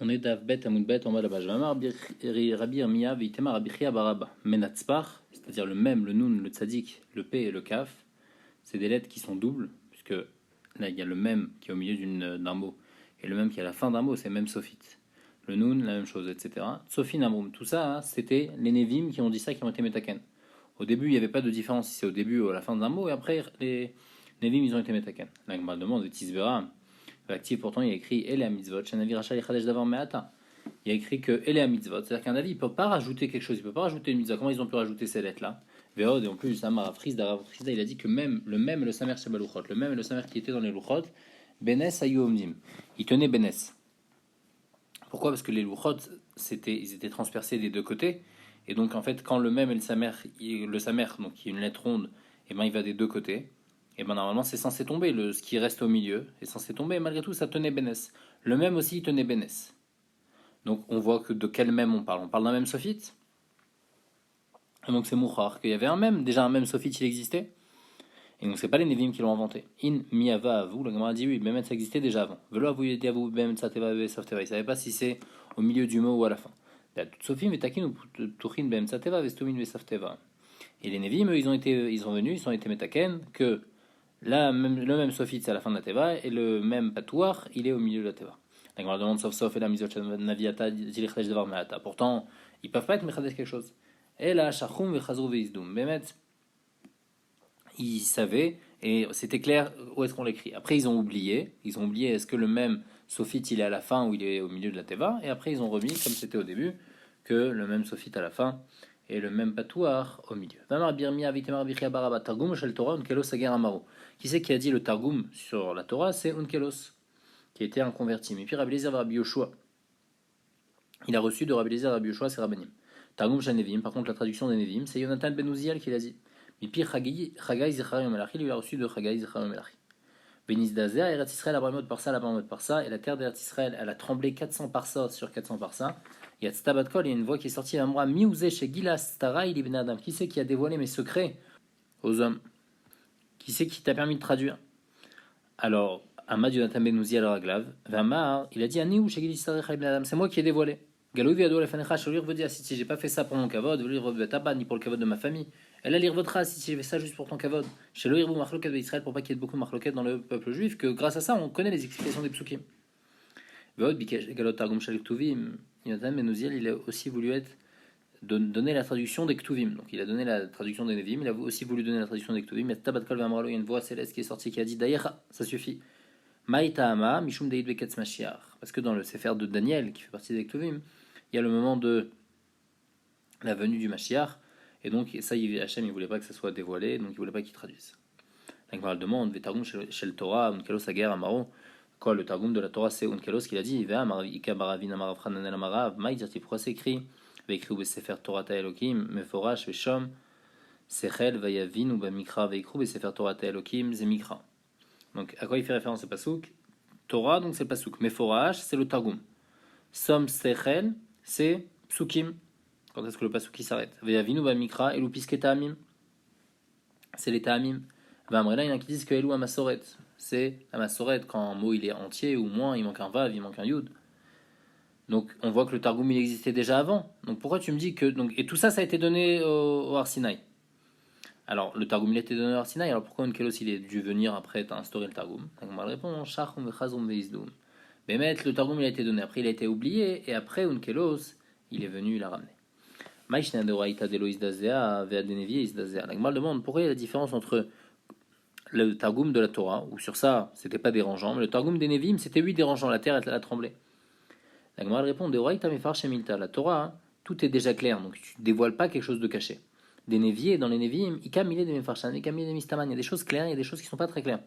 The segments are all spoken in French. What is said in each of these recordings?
On est d'Avbet Amoudbet en bas de la page. Rabbi Irmia Vitema Rabbi Chia Baraba. Menatzpar, c'est-à-dire le même, le Nun, le Tzadik, le P et le Kaf, c'est des lettres qui sont doubles, puisque là il y a le même qui est au milieu d'un mot et le même qui est à la fin d'un mot, c'est même Sophite. Le Nun, la même chose, etc. Sophie Namroum, tout ça, hein, c'était les Nevim qui ont dit ça, qui ont été Metaken. Au début, il n'y avait pas de différence si c'est au début ou à la fin d'un mot, et après, les Nevim, ils ont été Metaken. Là, on demande de Tisbera. Actif, pourtant, il y a écrit Elea Mitzvot. Il y a écrit que Elea Mitzvot. C'est-à-dire qu'un avis, il ne peut pas rajouter quelque chose, il ne peut pas rajouter une mitzvah. Comment ils ont pu rajouter ces lettres-là? Véod, et en plus, Samar Frisda, il a dit que même le Samer Shabaluchot, le même et le Samer qui était dans les Luchot, Benes Ayu Omdim. Il tenait Benes. Pourquoi? Parce que les Luchot, ils étaient transpercés des deux côtés. Et donc, en fait, quand le même et le Samer, donc qui est une lettre ronde, et ben, il va des deux côtés. Et ben normalement c'est censé tomber, ce qui reste au milieu est censé tomber, et malgré tout ça tenait Bénès. Le même aussi il tenait Bénès. Donc on voit que de quel même on parle d'un même sophite. Et donc c'est Mouchar qu'il y avait un même, déjà un même sophite il existait. Et donc c'est pas les Nevim qui l'ont inventé. In miava avou, la Gemara dit oui, Bémet ça existait déjà avant. Velo avou yedi avou Bémet ça teva vesavteva. Il savait pas si c'est au milieu du mot ou à la fin. Sophim vetakin ou tuchin Bémet ça teva vestumin vesavteva. Et les Nevim eux, ils sont venus, ils ont été metaken que là, le même Sofit, c'est à la fin de la Teva, et le même Patouar, il est au milieu de la Teva. La Gemara demande sauf et la Mizot Naviata, Zilichlesh Devar Meata. Pourtant, ils peuvent pas être Mechadesh quelque chose. Et là, Shachum Vechazru Veizdoum. Bémet, ils savaient, et c'était clair où est-ce qu'on l'écrit. Après, ils ont oublié est-ce que le même Sofit, il est à la fin ou il est au milieu de la Teva, et après, ils ont remis, comme c'était au début, que le même Sofit à la fin, et le même patouar au milieu. Qui c'est qui a dit le Targum sur la Torah? C'est Unkelos, qui était un converti. Mais puis Rabbi Eliezer Rabbi Yoshua, il a reçu de Rabbi Eliezer Rabbi Yoshua, c'est Rabbanim. Targum Shanevim, par contre la traduction des Nevim, c'est Yonatan ben Uziel qui l'a dit. Mais puis Chagai Zechariah Melachi, lui a reçu de Chagai Zechariah Melachi. Benis Dazer, Eretz Israël, Abraham par ça, Abraham par ça, et la terre d'Eretz Israël, elle a tremblé 400 par ça sur 400 par ça. Il y a Tztabatkol, il y a une voix qui est sortie à moi, Miouze chez Gilas Tarai ibn Adam. Qui c'est qui a dévoilé mes secrets aux hommes? Qui c'est qui t'a permis de traduire? Alors, Ahmad Yonatan Ben Uzi al-Raglav, Vamar, il a dit Aniou chez Gilas Tarai ibn Adam, c'est moi qui ai dévoilé. Galoui Viado la Fanecha, je lui redis, si j'ai pas fait ça pour mon kavod, je lui redis ni pour le kavod de ma famille. Elle a lire votre race si j'ai fait ça juste pour ton kavod. Chez le Hirbu Marloket d'Israël, pour pas qu'il y ait beaucoup de Marloket dans le peuple juif, que grâce à ça, on connaît les explications des psukim. Veod Bikesh Galot Targum Shalik Tuvim. Yonatan Ben Uziel, il a aussi voulu donner la traduction des Ktuvim. Donc il a donné la traduction des Nevim, il a aussi voulu donner la traduction des Ktuvim. Il y a Tabatkol Vamralo, il y a une voix céleste qui est sortie qui a dit Daïra, ça suffit. Maïtaama, Mishum Deid Beketz Mashiach. Parce que dans le Sefer de Daniel, qui fait partie des Ktuvim, il y a le moment de la venue du Mashiach, et donc ça, Hachem, il voulait pas que ça soit dévoilé, donc il voulait pas qu'il traduise. La Gemara demande Vetargum chez le Torah, Unkelos Ager Amaro. Quoi, le Targum de la Torah, c'est Unkelos qu'il a dit pourquoi c'est écrit Veikru Besefer Torah Elokim, Meforash Veshom, Sechel Vayavin ou Bamikra Veikru Besefer Torah Elokim, Zemikra. Donc, à quoi il fait référence ce pasouk? Torah, donc c'est le pasouk. Meforash, c'est le Targum. Som Sechel, c'est psukim. Quand est-ce que le pasouk s'arrête? Vayavin ou Bamikra, Elupiske Ta'amim, c'est les Ta'amim. Vamrela, il y en a qui disent que Elou Amasoret, c'est la Masoret, quand un mot il est entier ou moins, il manque un Vav, il manque un Yud. Donc on voit que le Targum il existait déjà avant. Donc pourquoi tu me dis que. Donc, et tout ça, ça a été donné au Har Sinaï. Alors le Targum il a été donné au Har Sinaï, alors pourquoi Unkelos il est dû venir après instaurer le Targum? Donc on va répondre Shachum Vechazum Veizdoum. Mais le Targum il a été donné, après il a été oublié, et après Unkelos il est venu, il l'a ramené. Maïshna de Raïta de Loïs Dazea, Veadenevi Is Dazea. La Gemara demande pourquoi il y a la différence entre le Targum de la Torah, où sur ça, c'était pas dérangeant, mais le Targum des Nevim, c'était oui dérangeant, la terre, elle a tremblé. La Gemara répond, la Torah, hein, tout est déjà clair, donc tu dévoiles pas quelque chose de caché. Des Neviers, dans les Nevim, il y a des choses claires, il y a des choses qui sont pas très claires.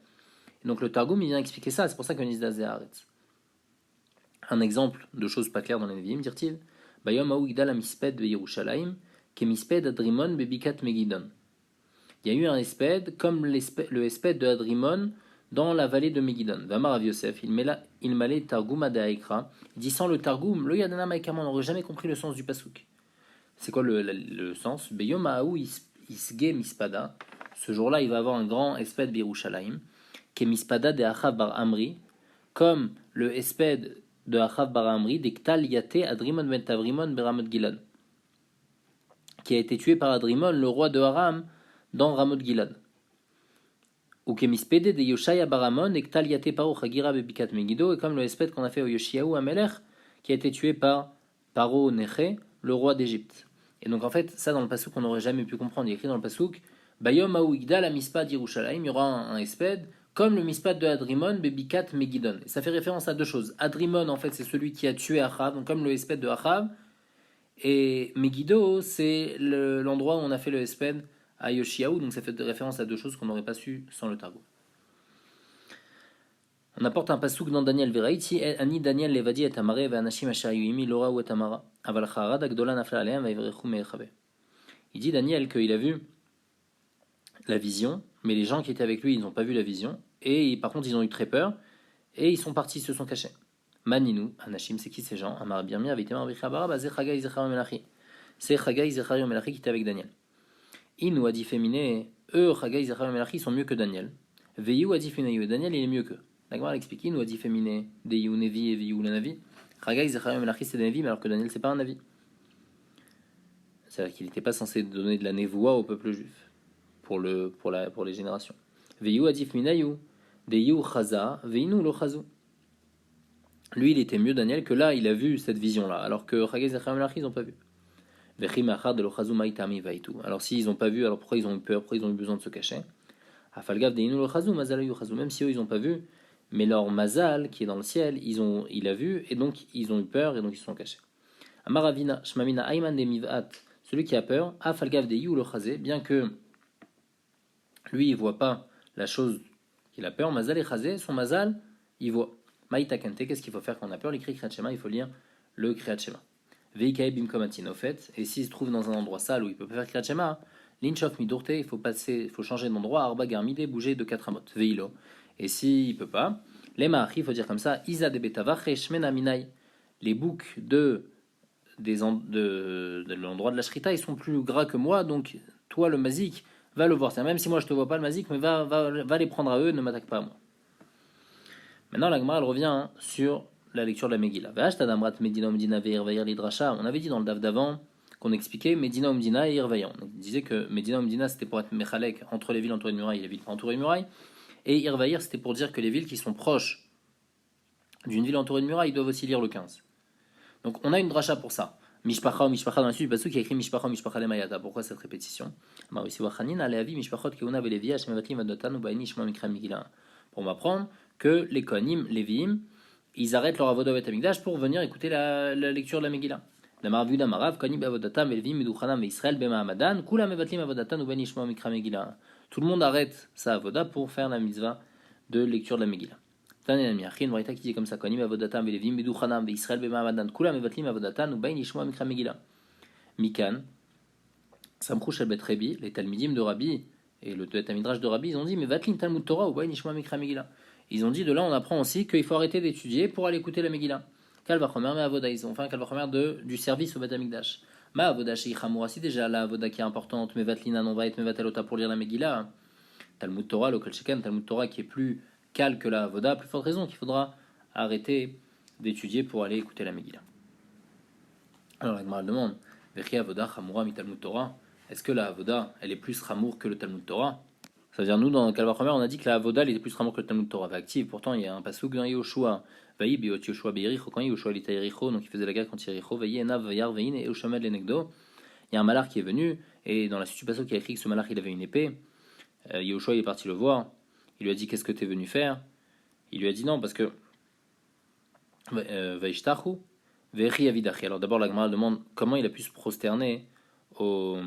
Et donc le Targum, il vient expliquer ça, c'est pour ça qu'on dit Zéaretz. Un exemple de choses pas claires dans les Nevim, dit-il, Bayom Aouigdal Amisped be Yerushalayim, Kemisped Adrimon Bebikat Megidon. Il y a eu un espède, comme le espède de Adrimon dans la vallée de Megidon. Vamar Rav Yosef, il m'allait Targum Adaikra. Il dit sans le Targum, le Yadana Maïkama, on n'aurait jamais compris le sens du pasouk. C'est quoi le sens? Beyom Aou Isge Mispada. Ce jour-là, il va avoir un grand espède Birushalayim, qui est Mispada de Achav Bar Amri, comme le espède de Achav bara Amri, d'Ektal Yate Adrimon ben Tavrimon beramot Gilad, qui a été tué par Adrimon, le roi de Aram, dans Ramot Gilad. Ou Kemispede de Yoshaya baramon, Ektal Yate Paro Chagira bebikat Megiddo, et comme le espède qu'on a fait au Yoshiaou Amelech, qui a été tué par Paro Neché, le roi d'Égypte. Et donc en fait, ça dans le passouk on n'aurait jamais pu comprendre. Il est écrit dans le passouk Bayom Aou Igdal la Mispad Yerushalayim, il y aura un espède comme le Mispad de Adrimon, Bebikat Megidon. Et ça fait référence à deux choses. Adrimon en fait c'est celui qui a tué Achav, donc comme le espède de Achav. Et Megiddo c'est l'endroit où on a fait le espède à Yoshiaou, donc ça fait référence à deux choses qu'on n'aurait pas su sans le Targum. On apporte un passouk dans Daniel Veraiti, Ani Daniel Levadi et Amare et Anashim Ashayuimi Lora ou Tamara, Aval Charad Agdola Nafla Aleem Vaivrechu Mechabe. Il dit Daniel qu'il a vu la vision, mais les gens qui étaient avec lui ils n'ont pas vu la vision, et par contre ils ont eu très peur, et ils sont partis, ils se sont cachés. Maninu, Anashim, c'est qui ces gens? Amar Birmi avait été Marabichabara, Bazé Chagai Zecharim Melachi. C'est Chagai Zecharim Melachi qui était avec Daniel. Inu a dit féminé, eux Chagai Zecharim Melachi sont mieux que Daniel. Veyu a dit féminé, Daniel il est mieux qu'eux. La Gemara l'explique, nous a dit féminin, Deyu Nevi et Viyu le Navi. Chagai Zecharim Melachi c'est des Navi, alors que Daniel c'est pas un Navi. C'est-à-dire qu'il n'était pas censé donner de la névoie au peuple juif pour les générations. Veyu a dit féminayu, Deyu Chaza, Veinu lo Chazu. Lui il était mieux Daniel que là il a vu cette vision-là, alors que Chagai Zecharim Melachi ils n'ont pas vu. Vechim Achad de lo Chazu Maitami Vaitu. Alors s'ils n'ont pas vu, alors pourquoi ils ont eu peur, pourquoi ils ont eu besoin de se cacher? Afalgav Deinu lo Chazu, Mazal yu Chazu, même si eux ils n'ont pas vu. Mais leur mazal, qui est dans le ciel, il a vu, et donc ils ont eu peur, et donc ils se sont cachés. Amaravina, Shmamina Ayman de Mivat, celui qui a peur, Afalgav de You le Chazé, bien que lui il voit pas la chose qu'il a peur, Mazal et Chazé, son mazal, il voit. Maïta Kante, qu'est-ce qu'il faut faire quand on a peur? L'écrit Kriyat Shema, il faut lire le Kriyat Shema. Veikae Bimkomatin, au fait, et s'il se trouve dans un endroit sale où il peut pas faire Kriyat Shema, Linchof Midurte, il faut changer d'endroit, Arba Garmide, bouger de 4 amot. Veilo. Et s'il peut pas, les ma'achis, il faut dire comme ça, Isa de betavach shmena minai. Les boucs de l'endroit de la shrita, ils sont plus gras que moi, donc toi le mazik, va le voir. C'est même si moi je te vois pas le mazik, mais va les prendre à eux, ne m'attaque pas à moi. Maintenant la Gemara elle revient sur la lecture de la Megillah. On avait dit dans le daf d'avant qu'on expliquait Medina Umdina et Irvayan. On disait que Medina Umdina c'était pour être mechalek entre les villes entourées de murailles et les villes pas entourées de murailles. Et Irvaïr, c'était pour dire que les villes qui sont proches d'une ville entourée de murailles, ils doivent aussi lire le 15. Donc on a une dracha pour ça. Mishpacha ou Mishpacha dans la suite du pasuk qui a écrit Mishpacha ou Mishpacha lemayata. Pourquoi cette répétition? Pour m'apprendre que les Kohanim, les Lévi'im, ils arrêtent leur avodah bet hamikdash pour venir écouter la lecture de la Megillah. Damar Vuda Marav, Kohanim avodatam, Lévi'im, Meduchanam, Israël, Bemahamadan, Kula mevatlim avodatan ou ben yishma mikra Megillah. Tout le monde arrête sa avoda pour faire la mitzvah de lecture de la Megillah. Tanel Miachin, Vraïta qui dit comme ça, Kohanim avodatam, Lévi'im, Meduchanam, Israël, Bemahamadan, Kula mevatlim avodatan ou ben yishma mikra Megillah. Mikan, Samchou Shel Bet Rebi, les Talmidim de Rabbi et le Bet Midrash de Rabbi, ils ont dit mais vatlim Talmud Torah ou ben yishma mikra Megillah. Ils ont dit de là on apprend aussi qu'il faut arrêter d'étudier pour aller écouter la Megillah. Kalvachomer mais avoda, ils ont fait un kalvachomer du service au Bet Hamikdash. Ma avoda chez Ichamoura, si déjà la avoda qui est importante, mais vatlina non va être mevatalota pour lire la Megillah. Talmud Torah, local shekan, Talmud Torah qui est plus cal que la avoda, plus forte raison qu'il faudra arrêter d'étudier pour aller écouter la Megillah. Alors la Gemara demande, Vechi avoda chamura mi Talmud Torah, est-ce que la avoda elle est plus chamour que le Talmud Torah? Ça veut dire nous dans le Kalvachomer on a dit que la avoda elle était plus chamour que le Talmud Torah, active. Pourtant il y a un pasuk dans Yoshua. Vaï biot Yoshua beiricho quand Yoshua était Yericho, donc il faisait la guerre contre Yericho. Vaï enav vayar vein et Oshamed lenegdo. Il y a un malach qui est venu et dans la suite du passage qui a écrit que ce malach il avait une épée. Yoshua il est parti le voir. Il lui a dit qu'est-ce que tu es venu faire? Il lui a dit non parce que vaishtachu vechi avidachi. Alors d'abord la Gemara demande comment il a pu se prosterner au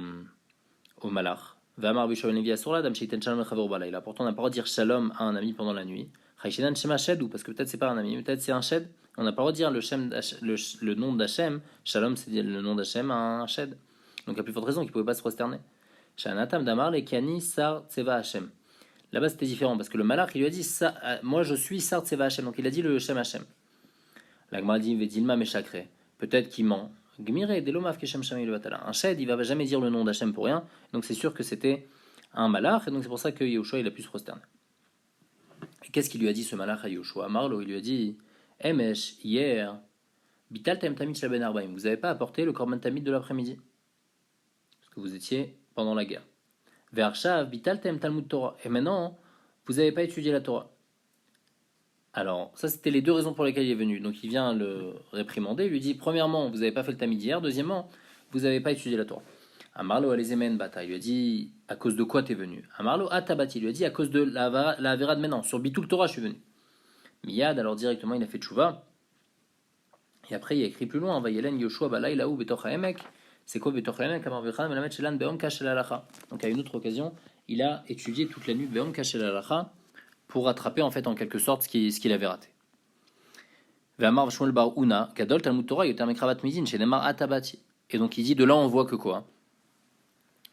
malach. Vamar bishoel nevi asura dam sheiten shalom lechaver balayla. Pourtant on n'a pas le droit de dire shalom à un ami pendant la nuit. Chayshedan shema shed ou parce que peut-être c'est pas un ami, peut-être c'est un shed. On n'a pas le droit de dire le nom d'Hachem. Shalom c'est le nom d'Hachem à un shed. Donc à plus forte raison qu'il ne pouvait pas se prosterner. Shanatam damar le kani sar tseva Hachem. Là-bas c'était différent parce que le malach il lui a dit moi je suis sar tseva Hachem, donc il a dit le Shem Hachem. La Gemara dit vedilma meshakre. Peut-être qu'il ment. Gmire delomav keshem shamay le vatala. Un shed il va jamais dire le nom d'Hachem pour rien. Donc c'est sûr que c'était un malach et donc c'est pour ça que Yoshua il a pu se prosterner. Et qu'est-ce qu'il lui a dit ce malach à Yoshua? Marlo il lui a dit Emesh, hier, Bital Tam Tamid Shaben Arbaim, vous n'avez pas apporté le Korban Tamid de l'après-midi, parce que vous étiez pendant la guerre. Ve'arshav Bital Tam Talmud Torah, et maintenant, vous n'avez pas étudié la Torah. Alors, ça c'était les deux raisons pour lesquelles il est venu. Donc il vient le réprimander, il lui dit, premièrement, vous n'avez pas fait le Tamid hier, deuxièmement, vous n'avez pas étudié la Torah. Amarlo Alezemen Bata, il lui a dit, à cause de quoi t'es venu? Amarlo Atabati, il lui a dit, à cause de la Avera de maintenant, sur Bitul Torah je suis venu. Miyad, alors directement il a fait tchouva. Et après il a écrit plus loin, Vayelen Yoshua Balai Laou Betoch Haemek. C'est quoi Betoch Haemek? Amar Vechan Melamed Shelan Beom Kashel Alacha. Donc à une autre occasion, il a étudié toute la nuit Beom Kashel Alacha pour rattraper en fait en quelque sorte ce qu'il avait raté. Ve'amar Shmuel Bar Una, Gadol Talmud Torah Yoter Mekravat Midin Shenemar Atabati. Et donc il dit de là on voit que quoi?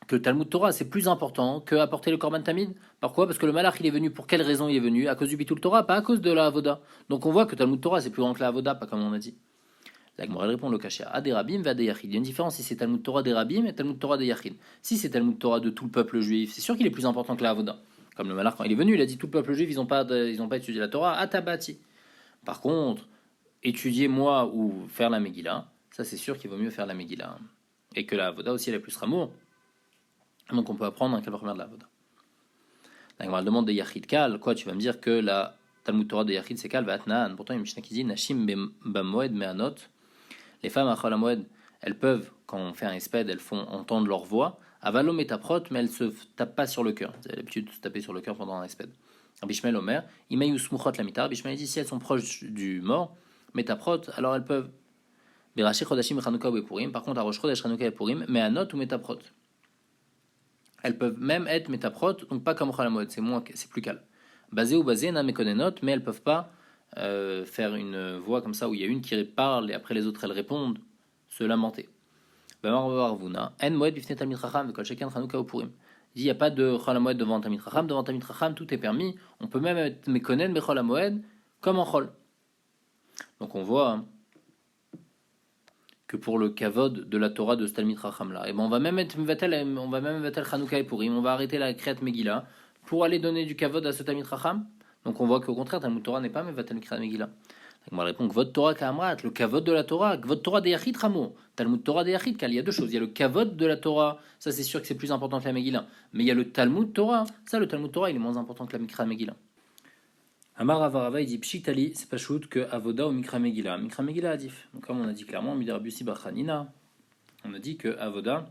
Que le Talmud Torah c'est plus important que apporter le Korban Tamid. Pourquoi? Parce que le Malach il est venu pour quelle raison il est venu? À cause du Bitul Torah, pas à cause de la Avoda. Donc on voit que Talmud Torah c'est plus grand que la Avoda, pas comme on a dit. La Gemara répond le Kasher à des Rabim va des Yachid. Il y a une différence si c'est Talmud Torah des Rabim et Talmud Torah des Yachid. Si c'est Talmud Torah de tout le peuple juif, c'est sûr qu'il est plus important que la Avoda. Comme le Malach quand il est venu, il a dit tout le peuple juif ils n'ont pas étudié la Torah, Atabati. Par contre, étudier moi ou faire la Megillah, ça c'est sûr qu'il vaut mieux faire la Megillah. Et que la Avoda aussi elle est plus ramour. Donc on peut apprendre un calvaire de la Avoda. La Gemara demande de Yachid Kal, quoi tu vas me dire que la Talmud Torah de Yachid c'est Kal Vatnan. Pourtant il y a une Mishnah qui dit Nashim Bamoed Me'anot. Les femmes à Chol HaMoed, elles peuvent, quand on fait un espède, elles font entendre leur voix. Avalom et taprot, mais elles se tapent pas sur le cœur. Vous avez l'habitude de se taper sur le cœur pendant un espède. Bishmel Omer, Imayus Muchot la mitar. Bishmel dit si elles sont proches du mort, metaprot, alors elles peuvent. Berashi Chodashim Chanukah ou Purim. Par contre, à Rosh Chodesh Chanukah et Purim, Me'anot ou metaprot. Elles peuvent même être metaprot, donc pas comme Chol HaMoed, c'est plus calme. Basé ou basé, na mekonenot, mais elles peuvent pas faire une voix comme ça où il y a une qui parle et après les autres elles répondent, se lamenter. Il n'y a pas de Chol HaMoed devant Tamid Chacham. Devant Tamid Chacham, tout est permis. On peut même être Mekonen Bechol HaMoed comme en Chol. Donc on voit que pour le kavod de la Torah de ce Talmid Chacham là, et ben on va même être Mevatel Chanukah et Purim, on va arrêter la Kriyat Megillah pour aller donner du kavod à ce Talmid Chacham. Donc on voit qu'au contraire, Talmud Torah n'est pas Mevatel Kriyat Megillah. Donc on répond que votre Torah Kamrat, le kavod de la Torah, votre Torah des Yachid Ramo, Talmud Torah des Yachid, car il y a deux choses. Il y a le kavod de la Torah, ça c'est sûr que c'est plus important que la Megillah. Mais il y a le Talmud Torah, ça le Talmud Torah il est moins important que la Mikra Megillah. Amar Avarava il dit Pshitali, c'est pas shoot que Avoda ou Mikra Megillah. Mikra Megillah adif. Donc comme on a dit clairement, Midrabusi Bachanina, on a dit que Avoda,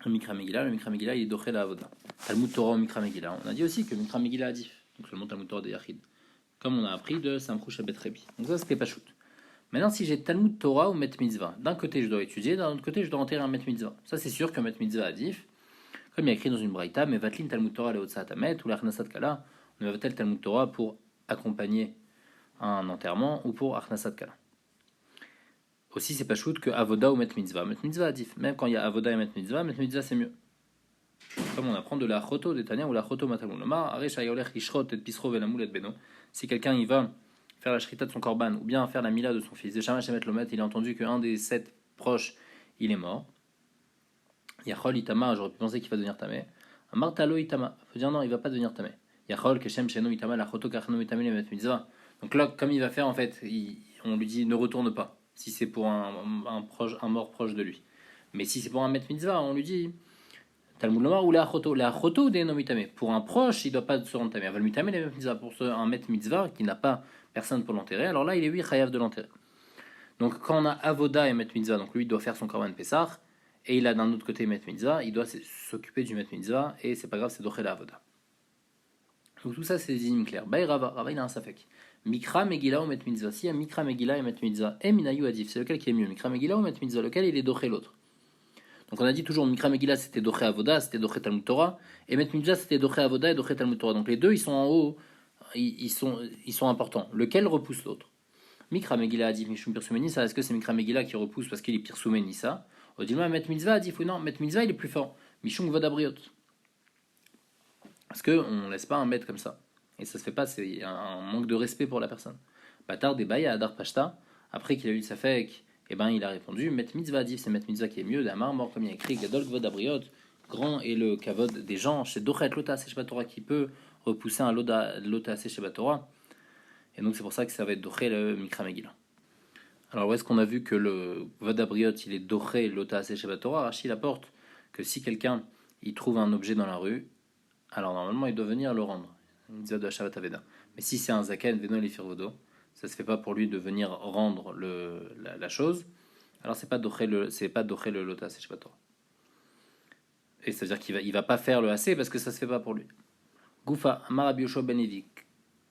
le Mikra Megillah il est doché la Avoda. Talmud Torah ou Mikra Megillah. On a dit aussi que Mikra Megillah adif. Donc seulement Talmud Torah des Yachid. Comme on a appris de Samchou Shabbat Rebi. Donc ça c'était pas shoot. Maintenant si j'ai Talmud Torah ou Met Mitzvah, d'un côté je dois étudier, d'un autre côté je dois enterrer un Met Mitzvah. Ça c'est sûr que Met Mitzvah adif. Comme il y a écrit dans une braïta, mais Vatlin Talmud Torah le Hotzat Amet ou la Achnasat Kala, on va tel Talmud Torah pour accompagner un enterrement ou pour Achnasat Kala. Aussi c'est pas shoot que Avoda ou Met Mitzvah. Met Mitzvah adif. Même quand il y a Avoda et Met Mitzvah c'est mieux. Comme on apprend de la Choto de Tania ou la Choto Matalon Lomar, Aresh Ayolech Lishrot et Pisro Velamoulet Beno. Si quelqu'un il va faire la shrita de son korban ou bien faire la mila de son fils, de Shamash Shemet Lomet, il a entendu qu'un des 7 proches il est mort. Yachol Itama, j'aurais pu penser qu'il va devenir tamé. Martalo Itama, faut dire non, il va pas devenir tamé. Yachol Keshem Sheno Itama la Choto Kachno Itame le Met Mitzvah. Donc là, comme il va faire en fait, on lui dit ne retourne pas. Si c'est pour un mort proche de lui. Mais si c'est pour un Met Mitzvah, on lui dit Talmud Lomar ou la Choto des nomitame. Pour un proche, il ne doit pas se rendre tamé. Aval mitame les mitzvah. Pour un Met Mitzvah qui n'a pas personne pour l'enterrer, alors là il est chayav de l'enterrer. Donc quand on a Avoda et Met Mitzvah, donc lui il doit faire son Korban Pessah, et il a d'un autre côté Met Mitzvah, il doit s'occuper du Met Mitzvah, et c'est pas grave, c'est doché la Avoda. Donc tout ça c'est des énigmes claires. Bay Rava il a un safek. Mikra Megillah ou Met Mitzvah. Si il y a Mikra Megillah et Met Mitzvah, et Minayu Adif, c'est lequel qui est mieux, Mikra Megillah ou Met Mitzvah, lequel il est doché l'autre. Donc on a dit toujours Mikra Megillah c'était doché Avoda, c'était doché Talmud Torah, et Met Mitzvah c'était doché Avoda et doché Talmud Torah. Donc les deux ils sont en haut, ils sont importants. Lequel repousse l'autre? Mikra Megillah Adif Mishum Pirsumeni, ça est-ce que c'est Mikra Megillah qui repousse parce qu'il est Pirsumeni ça? Odilma Met Mitzvah Adif ou non, Met Mitzvah il est plus fort. Mishum Vodabriot. Parce qu'on laisse pas un maître comme ça. Et ça se fait pas, c'est un manque de respect pour la personne. Batar Debaya Adar Pashta, après qu'il a eu sa fake, et ben il a répondu Met Mitzvah Adif, c'est Met Mitzvah qui est mieux, d'Amar, mort comme il y a écrit, Gadol Kvod Abriot, grand est le kavod des gens, chez Dochet Lota Seshba Torah qui peut repousser un Lota Seshba Torah. Et donc c'est pour ça que ça va être doché le Mikra Megillah. Alors où est-ce qu'on a vu que le Vadabriot il est doché l'ota Aseh Torah? Rachid apporte que si quelqu'un il trouve un objet dans la rue, alors normalement il doit venir le rendre. Une mitzvah de la Shabbat Aveda. Mais si c'est un zaken veno elifirvodo, ça se fait pas pour lui de venir rendre la chose. Alors c'est pas doché le lota Aseh Torah. Et c'est à dire qu'il va pas faire le assez parce que ça se fait pas pour lui. Goufa Amar Rabbi Yoshua ben Levi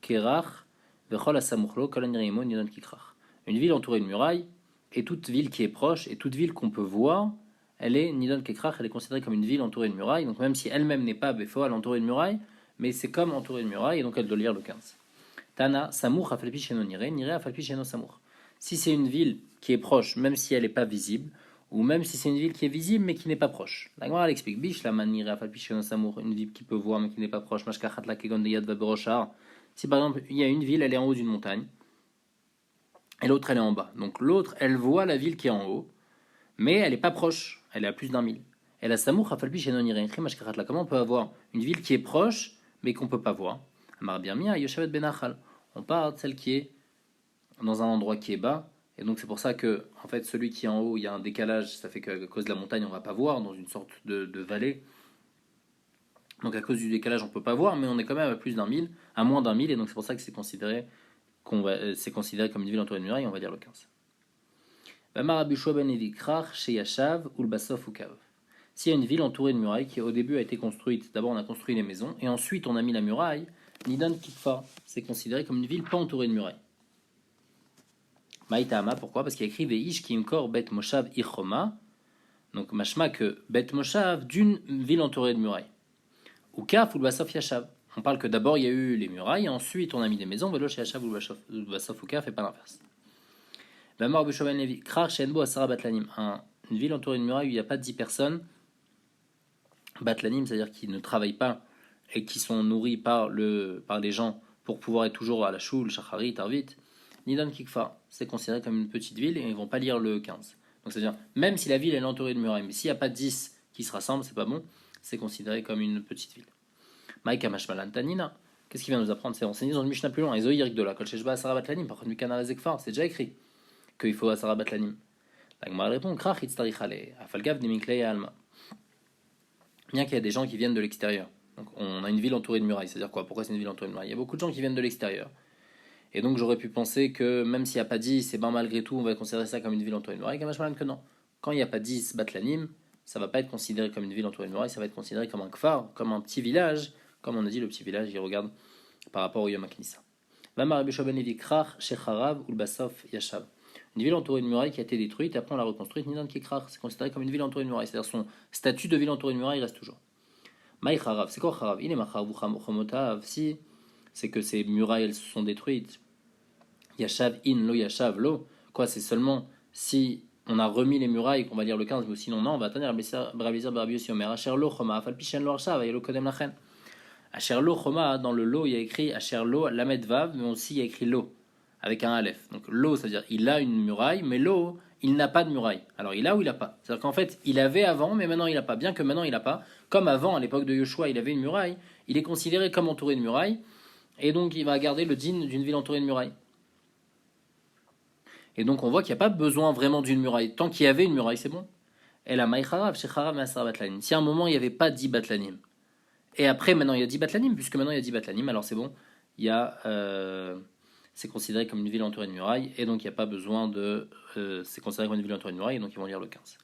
Kerach vechol asamuchlo kol anirimo nidon kikrach. Une ville entourée de murailles, et toute ville qui est proche, et toute ville qu'on peut voir, elle est nidon kikrach, elle est considérée comme une ville entourée de murailles. Donc même si elle-même n'est pas befo, elle est entourée de murailles, mais c'est comme entourée de murailles, et donc elle doit lire le 15. Tana samour afalpi sheno nire afalpi sheno samour. Si c'est une ville qui est proche, même si elle n'est pas visible, ou même si c'est une ville qui est visible mais qui n'est pas proche. La Gemara elle explique bish la manire afalpi sheno samour, une ville qui peut voir mais qui n'est pas proche. Mashkachat la kegon de yad vaberoshar. Si par exemple il y a une ville, elle est en haut d'une montagne, et l'autre elle est en bas. Donc l'autre elle voit la ville qui est en haut, mais elle n'est pas proche, elle est à plus d'un mille. Et la samour afalpi sheno nire. Comment on peut avoir une ville qui est proche mais qu'on peut pas voir? Amar birmia yoshavet benachal. On part de celle qui est dans un endroit qui est bas, et donc c'est pour ça que en fait celui qui est en haut, il y a un décalage, ça fait qu'à cause de la montagne on va pas voir dans une sorte de vallée. Donc à cause du décalage on peut pas voir, mais on est quand même à plus d'un mille, à moins d'un mille, et donc c'est pour ça que c'est considéré comme une ville entourée de murailles, on va dire le 15. S'il y a une ville entourée de murailles qui au début a été construite, d'abord on a construit les maisons et ensuite on a mis la muraille, Nidan Kikfa, c'est considéré comme une ville pas entourée de murailles. Maïtama, pourquoi? Parce qu'il y a écrit Veish Kimkor Bet Moshav Ichoma, donc mashma que Bet Moshav d'une ville entourée de murailles. Ou Kaf ou Basof Yashav. On parle que d'abord il y a eu les murailles, et ensuite on a mis des maisons, Velosh Yashav ou Basof ou Kaf, et pas l'inverse. Vamar Bishoban Levi, Krar Shenbo Asara Batlanim, une ville entourée de murailles où il n'y a pas 10 personnes, Batlanim, c'est-à-dire qui ne travaillent pas et qui sont nourris par les gens pour pouvoir être toujours à la choule, Shachari, Tarvit. Nidon Kikfa, c'est considéré comme une petite ville et ils ne vont pas lire le 15. Donc c'est-à-dire, même si la ville est entourée de murailles, mais s'il n'y a pas 10 qui se rassemblent, c'est pas bon, c'est considéré comme une petite ville. Maïka Mashmalan Tanina, qu'est-ce qu'il vient nous apprendre? C'est enseigné dans le Mishnah plus loin. Ezoïrik de la Kolcheshba Asara Batlanim, par contre, Mikana Zekfar, c'est déjà écrit qu'il faut Asara Batlanim. La Gemara répond Krach Itztarichale, Afalgav Demiklei Alma. Bien qu'il y a des gens qui viennent de l'extérieur. Donc on a une ville entourée de murailles, c'est-à-dire quoi? Pourquoi c'est une ville entourée de murailles? Il y a beaucoup de gens qui viennent de l'extérieur. Et donc j'aurais pu penser que même s'il n'y a pas 10, c'est ben malgré tout, on va considérer ça comme une ville entourée de murailles. Que non. Quand il n'y a pas 10 Batlanim, ça ne va pas être considéré comme une ville entourée de murailles, ça va être considéré comme un kfar, comme un petit village. Comme on a dit, le petit village, il regarde par rapport au Yom HaKnissa. Une ville entourée de murailles qui a été détruite, après on l'a reconstruite, c'est considéré comme une ville entourée de murailles, c'est-à-dire son statut de ville entourée de murailles reste toujours. C'est quoi Charav? Il est si c'est que ces murailles elles se sont détruites. Yashav in lo yashav lo. Quoi, c'est seulement si on a remis les murailles qu'on va lire le 15, mais sinon non, on va attendre Brabizar Barbius Yomer. Asher lo choma, afal pishen lo arshav, ayelo kodem lachen. Asher lo choma, dans le lo, il y a écrit Asher lo lamed vav, mais aussi il y a écrit lo, avec un aleph. Donc lo, c'est-à-dire il a une muraille, mais lo, il n'a pas de muraille. Alors il a ou il n'a pas? C'est-à-dire qu'en fait, il avait avant, mais maintenant il n'a pas. Bien que maintenant il n'a pas. Comme avant, à l'époque de Yoshua, il avait une muraille, il est considéré comme entouré de murailles, et donc il va garder le din d'une ville entourée de murailles. Et donc on voit qu'il n'y a pas besoin vraiment d'une muraille. Tant qu'il y avait une muraille, c'est bon. Et la maïcharav, shecharav, masar batlanim. Si à un moment il n'y avait pas 10 batlanim, et après maintenant il y a 10 batlanim, puisque maintenant il y a 10 batlanim, alors c'est bon, c'est considéré comme une ville entourée de murailles, et donc il n'y a pas besoin c'est considéré comme une ville entourée de murailles, et donc ils vont lire le 15.